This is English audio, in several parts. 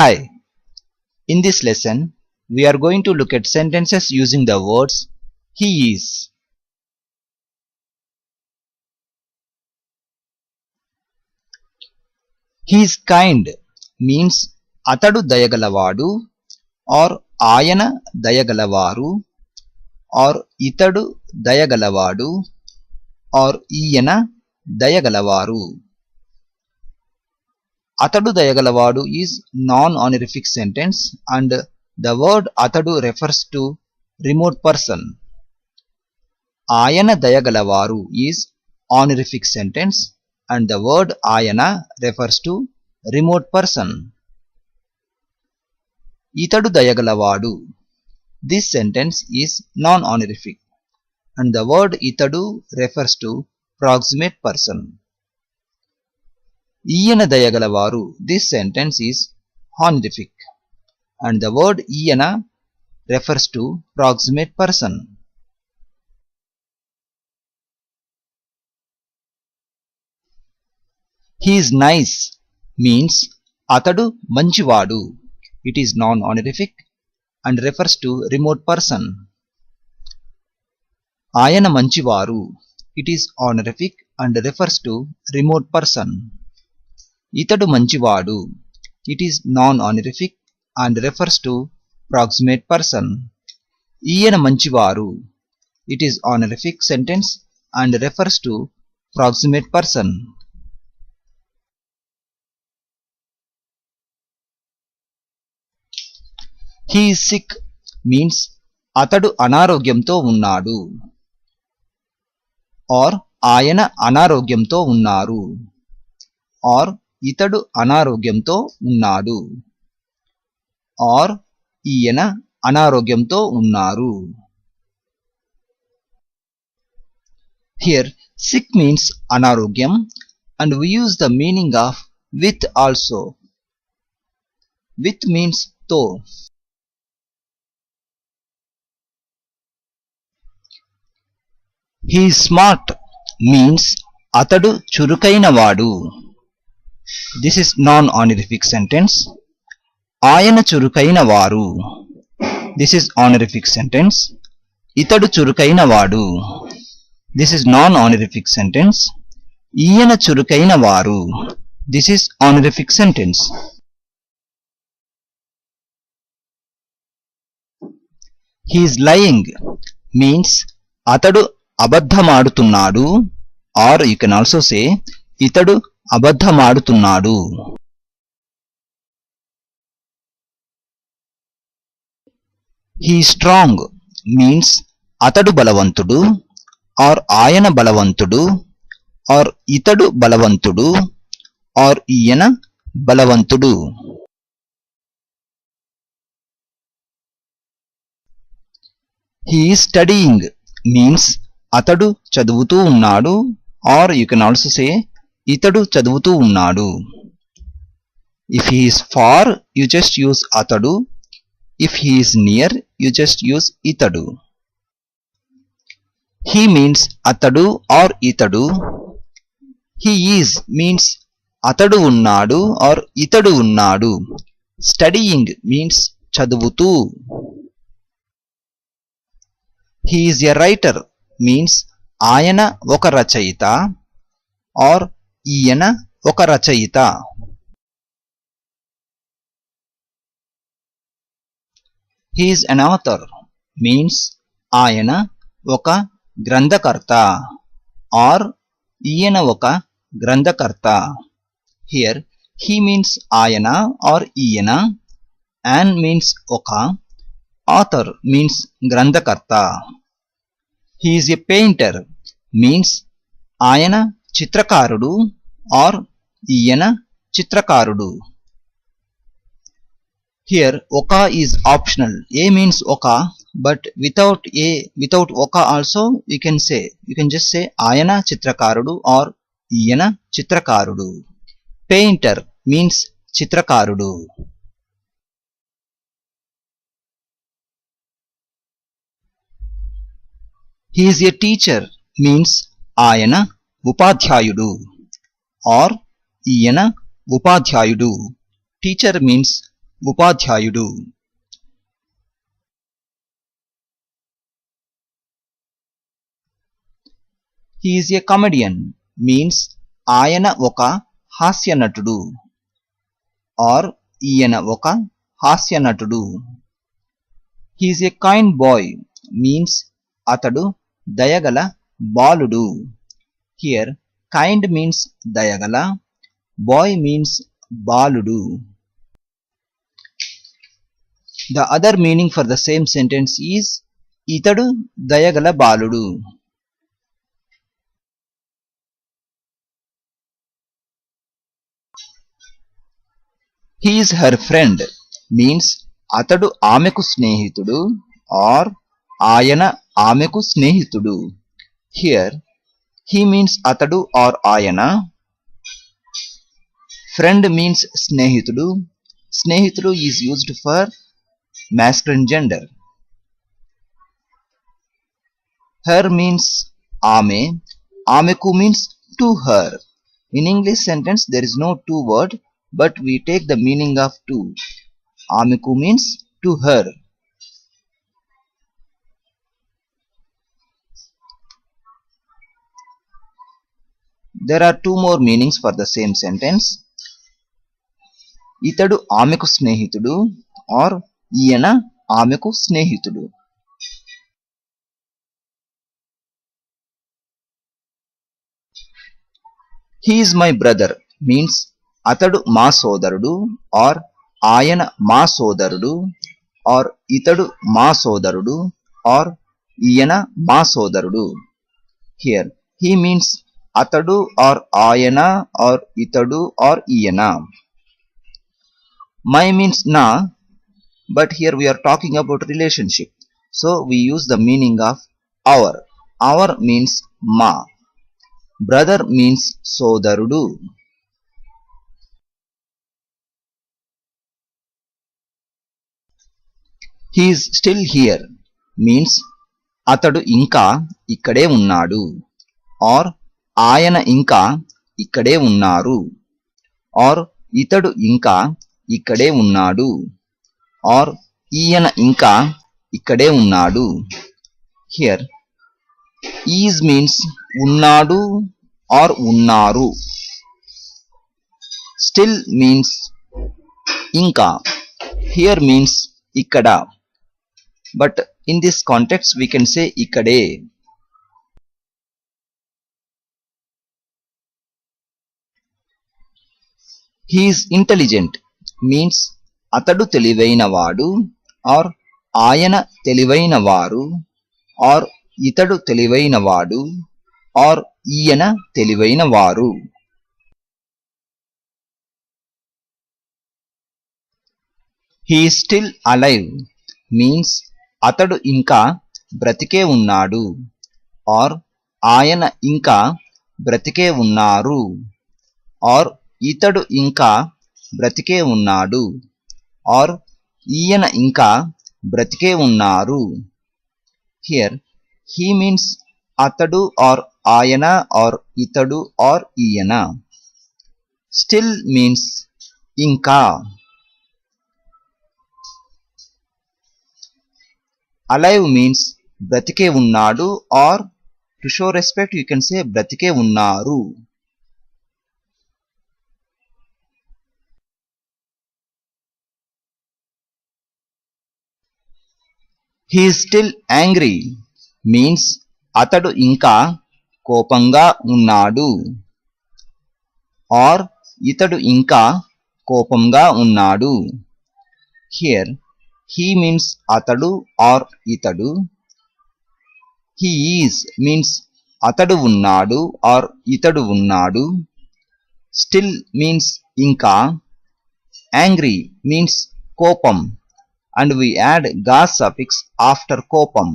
Hi, in this lesson, we are going to look at sentences using the words he is. He is kind means atadu dayagalavaadu or ayana dayagalavaru or itadu dayagalavaadu or iyana dayagalavaru. Atadu dayagalavaadu is non-honorific sentence and the word atadu refers to remote person. Ayana dayagalavaru is honorific sentence and the word ayana refers to remote person. Itadu dayagalavaadu. This sentence is non-honorific and the word itadu refers to proximate person. Iyana dayagalavaru. This sentence is honorific and the word iyana refers to proximate person. He is nice means atadu manchivadu. It is non-honorific and refers to remote person. Ayana manchivaru. It is honorific and refers to remote person. Itadu manchivadu. It is non-honorific and refers to proximate person. Iyana manchivaru. It is honorific sentence and refers to proximate person. He is sick means atadu anarogyamto unnadu or ayana anarogyamto unnaru or itadu anarogyamto unnadu or iyana anarogyamto unnaru. Here sick means anarogyam and we use the meaning of with also. With means though. He is smart means atadu churukaina vaadu. This is non-honorific sentence. Ayana churukaina varu. This is honorific sentence. Itadu churukaina vaadu. This is non-honorific sentence. Iyana churukaina varu. This is honorific sentence. He is lying means atadu అబద్ధమాడుతున్నాడు or you can also say ఇతడు అబద్ధమాడుతున్నాడు. He is strong means అతడు బలవంతుడు or ఆయన బలవంతుడు or ఇతడు బలవంతుడు or ఈయన బలవంతుడు. He is studying means అతడు చదువుతూ ఉన్నాడు or you can also say ఇతడు చదువుతూ ఉన్నాడు. If he is far you just use atadu. If he is near you just use itadu. He means atadu or itadu. He is means atadu ఉన్నాడు or itadu ఉన్నాడు. Studying means చదువుతూ. He is a writer means ఆయన ఒక రచయిత or ఈయన ఒక రచయిత. He is an author means ఆయన ఒక గ్రంథకర్త or ఈయన ఒక గ్రంథకర్త. Here he means ఆయన or ఈయన, an means ఒక, author means గ్రంథకర్త. He is a painter means ఆయన చిత్రకారుడు or ఈయన చిత్రకారుడు. Here oka is optional. A means oka, but without oka also you can just say ayana chitrakarudu or iyana chitrakarudu. Painter means chitrakarudu. He is a teacher means ayana upadhyayudu or iyana upadhyayudu. Teacher means ఉపాధ్యాయుడు. He is a comedian means ఆయన ఒక హాస్య నటుడు or ఈయన ఒక హాస్య నటుడు. He is a kind boy means అతడు దయగల బాలుడు. Here kind means దయగల, boy means బాలుడు. The other meaning for the same sentence is ఇతడు దయగల బాలుడు. He is her friend means అతడు ఆమెకు స్నేహితుడు or ఆయన ఆమెకు స్నేహితుడు. Here he means అతడు or ఆయన. Friend means స్నేహితుడు. స్నేహితుడు is used for masculine gender. Her means ఆమె. ఆమెకు means to her. In English sentence there is no to word, but we take the meaning of to. ఆమెకు means to her. There are two more meanings for the same sentence. ఇతడు ఆమెకు స్నేహితుడు or ఈయన ఆమెకు స్నేహితుడు. He is my brother means అతడు మా సోదరుడు or ఆయన మా సోదరుడు or ఇతడు మా సోదరుడు or ఈయన మా సోదరుడు. Here he means అతడు or ఆయన or ఇతడు or ఈయన. My means na, but here we are talking about relationship, so we use the meaning of our. Our means ma. Brother means సోదరుడు. He is still here means అతడు ఇంకా ఇక్కడే ఉన్నాడు or ఆయన ఇంకా ఇక్కడే ఉన్నారు or ఇతడు ఇంకా ఇక్కడే ఉన్నాడు or ఈయన ఇంకా ఇక్కడే ఉన్నాడు. Here is means ఉన్నాడు or ఉన్నారు. Still means ఇంకా. Here means ఇక్కడ, but in this context we can say ఇక్కడే. He is intelligent means అతడు తెలివైనవాడు or ఆయన తెలివైనవారు or ఇతడు తెలివైనవాడు or ఈయన తెలివైనవారు. He is still alive means అతడు ఇంకా బ్రతికే ఉన్నాడు or ఆయన ఇంకా బ్రతికే ఉన్నారు or ఇతడు ఇంకా బ్రతికే ఉన్నాడు or ఈయన ఇంకా బ్రతికే ఉన్నారు. Here he means అతడు or ఆయన or ఇతడు or ఈయన. Still means ఇంకా. Alive means బ్రతికే ఉన్నాడు or to show respect you can say బ్రతికే ఉన్నారు. He is still angry means అతడు ఇంకా కోపంగా ఉన్నాడు or ఇతడు ఇంకా కోపంగా ఉన్నాడు. Here he means అతడు or ఇతడు. He is means అతడు ఉన్నాడు or ఇతడు ఉన్నాడు. Still means ఇంకా. Angry means కోపం and we add ga suffix after kopam.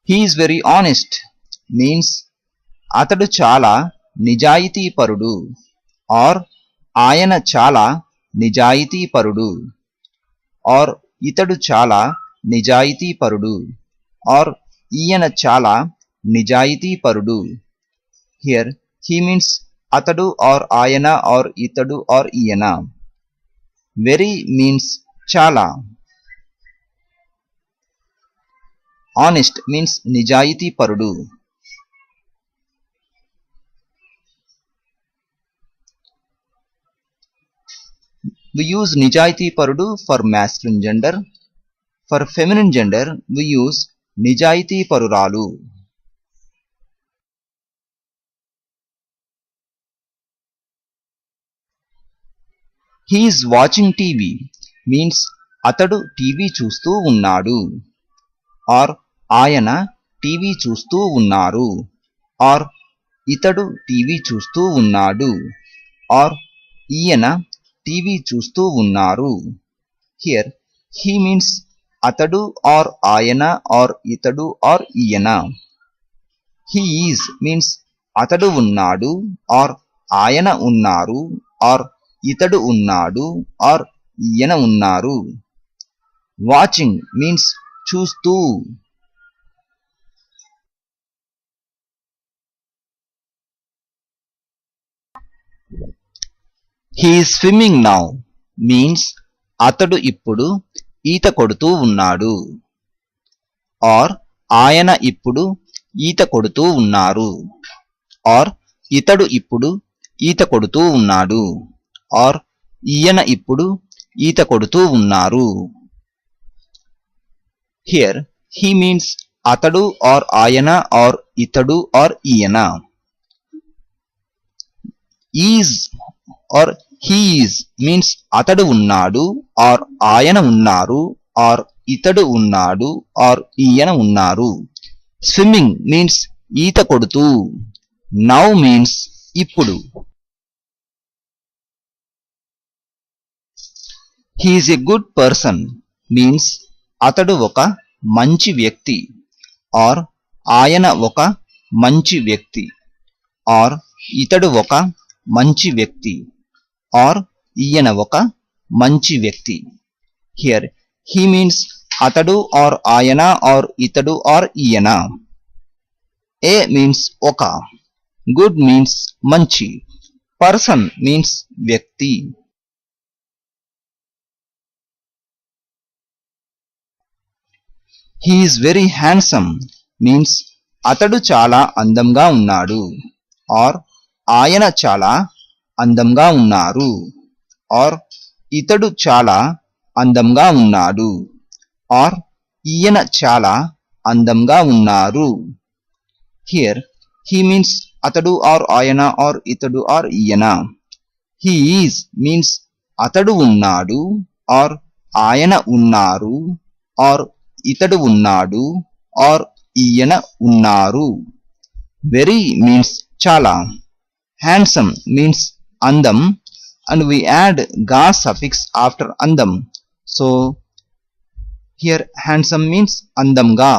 He is very honest means అతడు చాలా నిజాయితీపరుడు or ఆయన చాలా నిజాయితీపరుడు or ఇతడు చాలా నిజాయితీపరుడు or ఈయన చాలా నిజాయితీపరుడు. Here he means atadu or ayana or itadu or iyana. Very means chala. Honest means nijayiti parudu. We use nijayiti parudu for masculine gender. For feminine gender, we use nijayiti paruralu. He is watching TV means atadu TV చూస్తూ ఉన్నాడు. Or ఆయన TV చూస్తూ ఉన్నారు. Or ఇతడు TV చూస్తూ ఉన్నాడు. Or ఈయన TV చూస్తూ ఉన్నారు. Here he means atadu or ayana or itadu or iyana. He is means atadu unnadu or ayana unnaru or itadu unnadu or iyana unnaru. Watching means చూస్తూ. He is swimming now means అతడు ఇప్పుడు ఈత కొడుతూ ఉన్నాడు. Are ఆయన ఇప్పుడు ఈత కొడుతూ ఉన్నారు. ఆర్ ఇతడు ఇప్పుడు ఈత కొడుతూ ఉన్నాడు. ఆర్ ఈయన ఇప్పుడు ఈత కొడుతూ ఉన్నారు. Here he means atadu or ayana or itadu or iyana. Is or he is means atadu unnadu or ayana unnaru or itadu unnadu or iyana unnaru. Swimming means ఈత కొడుతూ. Now means ఇప్పుడు. He is a good person means అతడు ఒక మంచి వ్యక్తి. Are ఆయన ఒక మంచి వ్యక్తి. ఆర్ ఇతడు ఒక మంచి వ్యక్తి. ఆర్ ఈయన ఒక మంచి వ్యక్తి. Here he means atadu or ayana or itadu or iyana. A means oka. Good means manchi. Person means vyakti. He is very handsome means atadu chala andamga unnadu or ayana chala andamga unnaru or itadu chala andamga unnadu or ఈయన చాలా అందంగా ఉన్నారు. Here he means atadu or ayana or itadu or iyana. He is means atadu unnadu or ayana unnaru or itadu unnadu or ఈయన ఉన్నారు. Very means చాలా. Handsome means andam and we add ga suffix after andam. So here handsome means andamga.